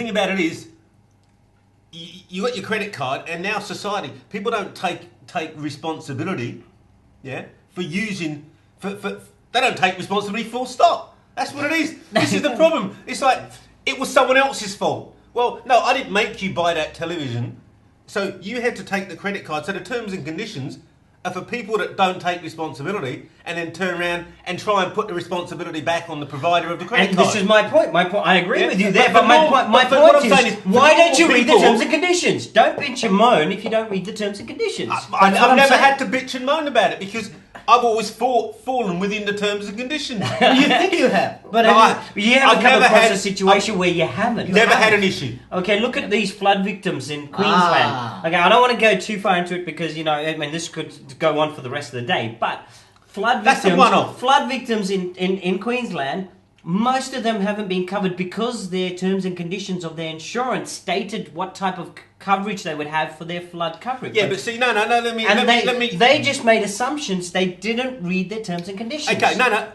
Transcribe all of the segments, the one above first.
thing about it is, you got your credit card, and now society, people don't take responsibility, for using, they don't take responsibility full stop. That's what it is. This is the problem. It's like, it was someone else's fault. Well, no, I didn't make you buy that television, so you had to take the credit card. So the terms and conditions are for people that don't take responsibility and then turn around and try and put the responsibility back on the provider of the credit and card. This is my point. I agree with you there, but my point is, why don't you read the people, terms and conditions? Don't bitch and moan if you don't read the terms and conditions. I've never had to bitch and moan about it because I've always fallen within the terms and conditions. You think you have, but you haven't come across a situation where you haven't. Never had an issue. Okay, look at these flood victims in Queensland. Okay, I don't want to go too far into it because this could go on for the rest of the day. But flood victims in Queensland, most of them haven't been covered because their terms and conditions of their insurance stated what type of coverage they would have for their flood coverage. Yeah, but see, no. Let me. They just made assumptions. They didn't read their terms and conditions. Okay, no.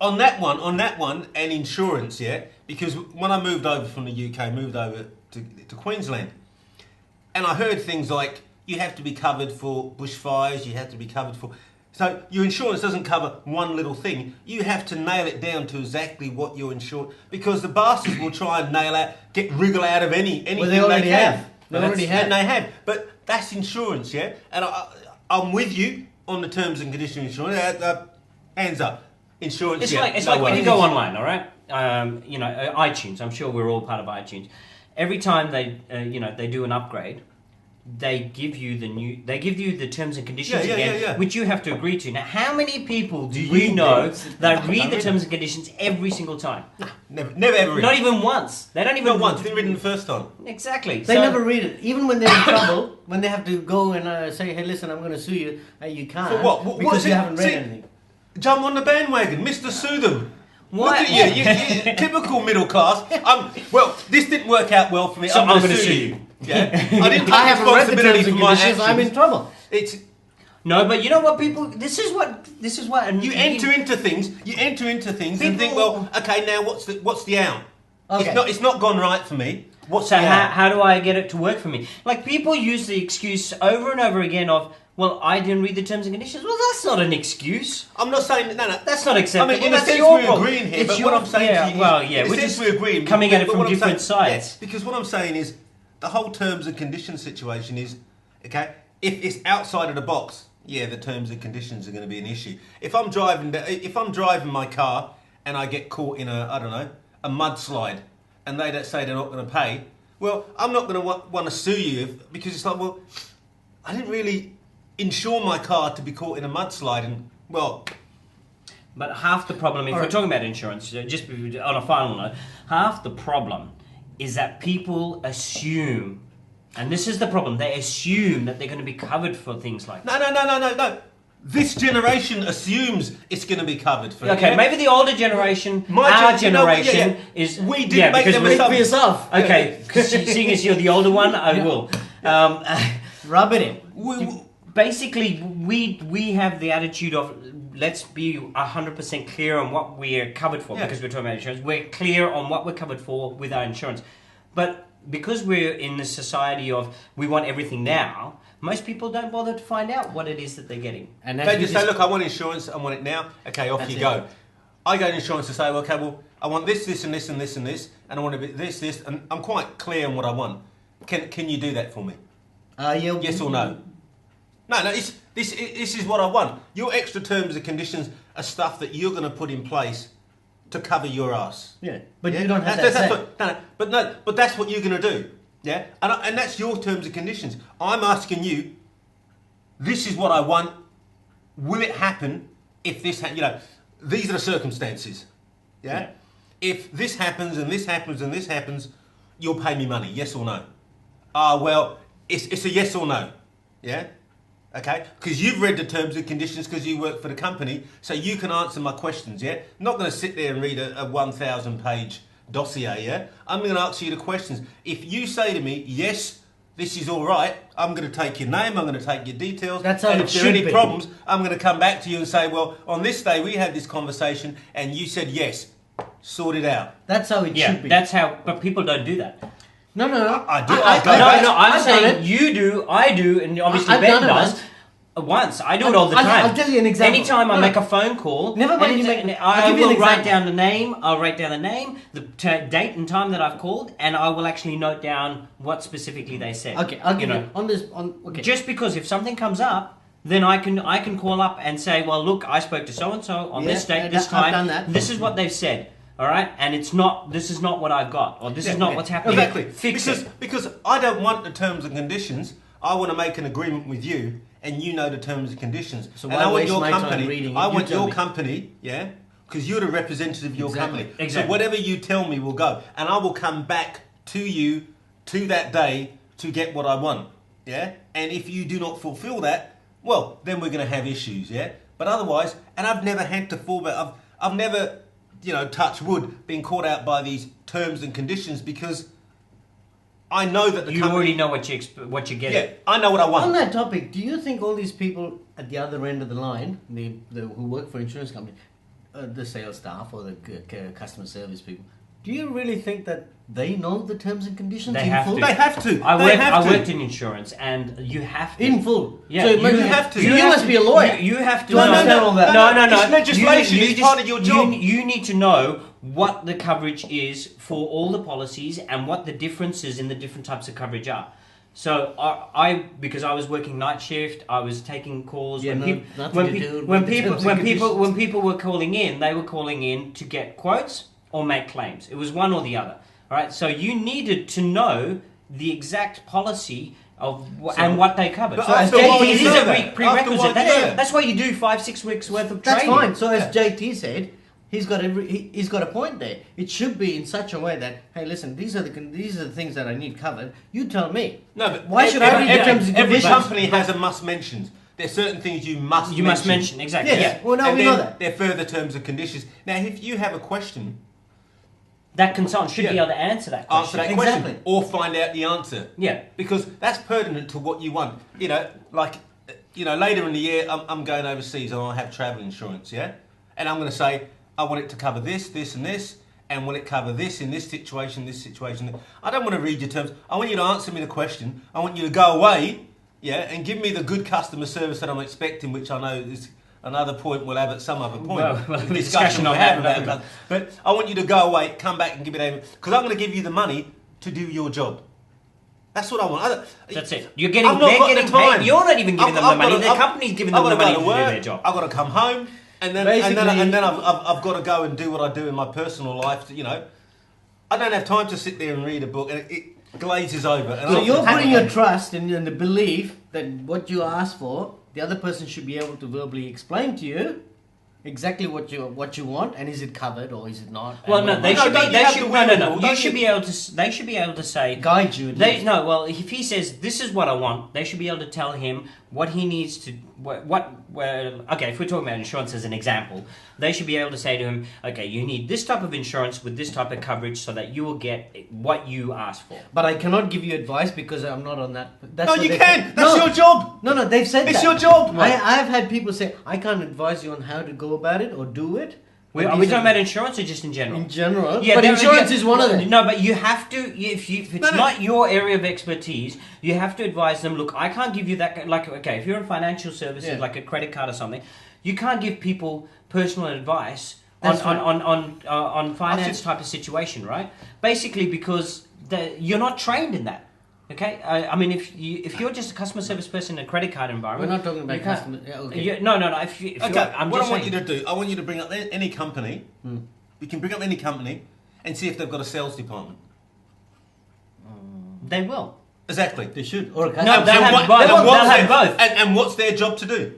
On that one, and insurance, because when I moved over from the UK, moved over to Queensland, and I heard things like you have to be covered for bushfires, you have to be covered for. So your insurance doesn't cover one little thing. You have to nail it down to exactly what you're insured, because the bastards will try and wriggle out of anything well, they already have. And they have. But that's insurance, And I'm with you on the terms and conditions of insurance. Hands up. Insurance, It's like when you go online, all right? iTunes. I'm sure we're all part of iTunes. Every time they do an upgrade, they give you the terms and conditions again, which you have to agree to. Now, how many people do you know that read the terms and conditions every single time? No, never ever read. Not even once. They don't even. Not once. They didn't read it the first time. Exactly. They never read it, even when they're in trouble. When they have to go and say, "Hey, listen, I'm going to sue you," you can't. For what? Because you haven't read anything. Jump on the bandwagon, Mr. Sue them. Look at you, typical middle class. Well, this didn't work out well for me. So I'm going to sue you. Yeah, I didn't take responsibility for my actions. I'm in trouble. No, but you know what, people? This is what. You enter into things and think, well, okay, now what's the out? Okay. It's not gone right for me. So how do I get it to work for me? Like, people use the excuse over and over again of, well, I didn't read the terms and conditions. Well, that's not an excuse. I'm not saying no. That's not acceptable. I mean, in a that's sense, your we're problem. agreeing here. But what I'm saying we're just coming at it from different sides. Because what I'm saying is, the whole terms and conditions situation is, okay, if it's outside of the box, the terms and conditions are going to be an issue. If I'm driving my car and I get caught in a mudslide, and they say they're not going to pay, well, I'm not going to want to sue you because it's like, well, I didn't really insure my car to be caught in a mudslide, and well. But half the problem, if we're talking about insurance, just on a final note, half the problem is that people assume, and this is the problem, they assume that they're going to be covered for things like that. No. This generation assumes it's going to be covered for. Okay, maybe the older generation, our generation is. We didn't make them for yourself. Okay, seeing as you're the older one, I will. Rub it in. Basically, we have the attitude of, let's be 100% clear on what we're covered for, because we're talking about insurance. We're clear on what we're covered for with our insurance. But because we're in the society of we want everything now, most people don't bother to find out what it is that they're getting. And they just say, look, I want insurance, I want it now. Okay, off you go. I go to insurance to say, okay, well, I want this, this, and this, and this, and this, and I want this, and I'm quite clear on what I want. Can you do that for me? Yes or no? No, this is what I want. Your extra terms and conditions are stuff that you're going to put in place to cover your ass. Yeah, but you don't have that. But that's what you're going to do. Yeah, and that's your terms and conditions. I'm asking you. This is what I want. Will it happen if this? These are the circumstances. Yeah. If this happens and this happens and this happens, you'll pay me money. Yes or no? Well, it's a yes or no. Yeah. Okay, because you've read the terms and conditions because you work for the company, so you can answer my questions, I'm not going to sit there and read a 1,000-page dossier, I'm going to answer you the questions. If you say to me, yes, this is all right, I'm going to take your name, I'm going to take your details, That's how and it if there are any should be. problems, I'm going to come back to you and say, well, on this day we had this conversation and you said yes, sort it out. That's how it should be. That's how, but people don't do that. No. I do. No, I'm I've done saying it. you do, I do, and obviously I've Ben done it does. Once. I do it all the time. I'll tell you an example. Anytime I No. make a phone call, Never mind you make- I I'll give you an will write example. down the name. I'll write down the name, the date and time that I've called, and I will actually note down what specifically they said. Okay, I'll give know. you on this. Okay. Just because if something comes up, then I can call up and say, well, look, I spoke to so and so on this date, this I've time. done that. This is what they've said. All right, and it's not. This is not what I've got, or this is not what's happening. Exactly. Fix it. Because I don't want the terms and conditions. I want to make an agreement with you, and you know the terms and conditions. So and why I want waste your my time company. reading it? I You want tell your me. company, yeah, because you're the representative of your Exactly. company. Exactly. So whatever you tell me will go, and I will come back to you to that day to get what I want, yeah. And if you do not fulfil that, well, then we're going to have issues, yeah. But otherwise, and I've never had to fall back. I've never, touch wood, been caught out by these terms and conditions because I know that the You company, already know what you're getting. yeah, I know what I want. On that topic, do you think all these people at the other end of the line, who work for insurance companies, the sales staff or the customer service people, do you really think that they know the terms and conditions They in have full? to. They have to. I They have to. worked in insurance, and you have to. In full. Yeah, so you have to. So you You must be a lawyer. You have to To understand all that. No. It's legislation. It's part of your job. You need to know what the coverage is for all the policies and what the differences in the different types of coverage are. So because I was working night shift, I was taking calls. Yeah, when people were calling in, they were calling in to get quotes or make claims. It was one or the other. All right. So you needed to know the exact policy and what they covered. But So after a while it you is know a that. After a prerequisite. while you know that. That's why you do 5-6 weeks worth of That's training. fine. So as JT said, he's got a point there. It should be in such a way that, hey, listen, these are the things that I need covered. You tell me. No, but Why should I read the terms and every conditions? company has a must mentions. There's certain things you must mention, exactly. Yes. Yeah. Well, no, and we then know that. there are further terms and conditions. Now, if you have a question, That consultant should be Yeah. able to answer that answer question. that question Exactly. or find out the answer. Yeah. Because that's pertinent to what you want. Later in the year, I'm going overseas and I have travel insurance, yeah? And I'm going to say, I want it to cover this, this and this, and will it cover this in this situation, this situation. I don't want to read your terms. I want you to answer me the question. I want you to go away, yeah, and give me the good customer service that I'm expecting, which I know is another point we'll have at some other point. Well, The discussion we'll on have that, about that. But I want you to go away, come back and give it over. Because I'm going to give you the money to do your job. That's what I want. That's it. They're I've not getting got the time. paid. You're not even giving them the money. The company's giving them the money to do their job. I've got to come home, and then I've got to go and do what I do in my personal life. I don't have time to sit there and read a book, and it glazes over. And So I'm you're happy. putting your trust in the belief that what you ask for, the other person should be able to verbally explain to you exactly what you want, and is it covered or is it not? Well, and no, what they amount. should be. don't you They have should. to No, win no, them no. all? You Don't should you? be able to. They should be able to say. Guide you. At least. No, well, if he says this is what I want, they should be able to tell him what he needs to. Okay, if we're talking about insurance as an example, they should be able to say to him, okay, you need this type of insurance with this type of coverage so that you will get what you asked for. But I cannot give you advice because I'm not on that. That's No, what you they can. said. That's No. your job. No, they've said It's that. your job. I've had people say, I can't advise you on how to go about it or do it. Are But we these talking are- about insurance or just in general? in general? Yeah, but there- insurance yeah, is one of them. No, but you have to. If it's No, no. not your area of expertise, you have to advise them. Look, I can't give you that. Like, okay, if you're in financial services, Yeah. like a credit card or something, you can't give people personal advice That's on finance type of situation, right? Basically, because you're not trained in that. Okay, I mean, if you're just a customer service person in a credit card environment, We're not talking about you can't- customer. Yeah, okay. No. If you're, I'm what just I want saying. you to do, I want you to bring up any company. You can bring up any company and see if they've got a sales department. They will. Exactly. They should. Or a No, customer. they'll And have what- both. and They'll what's have their- both. And what's their job to do?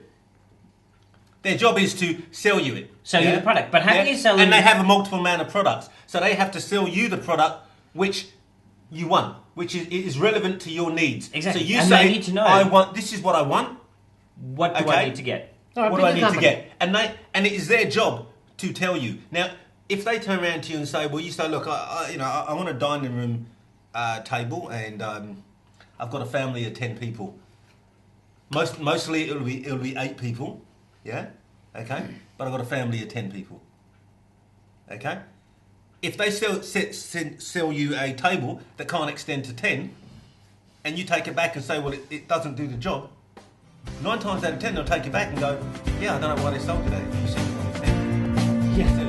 Their job is to sell you it. Sell you the product. But how can you sell And it- they have a multiple amount of products. So they have to sell you the product which you want, which is relevant to your needs. Exactly. So you And say, they need to know. I want, this is what I want. What do I Okay. need to get? All right, What pick do I a need company. to get? And it is their job to tell you. Now, if they turn around to you and say, well, you say, look, I want a dining room table, and I've got a family of 10 people. Mostly it'll be 8 people, yeah, okay. But I've got a family of 10 people, okay. if they sell you a table that can't extend to 10, and you take it back and say, well, it doesn't do the job, 9 times out of 10 they'll take it back and go, yeah, I don't know why they sold you that. You said it was 10. Yeah.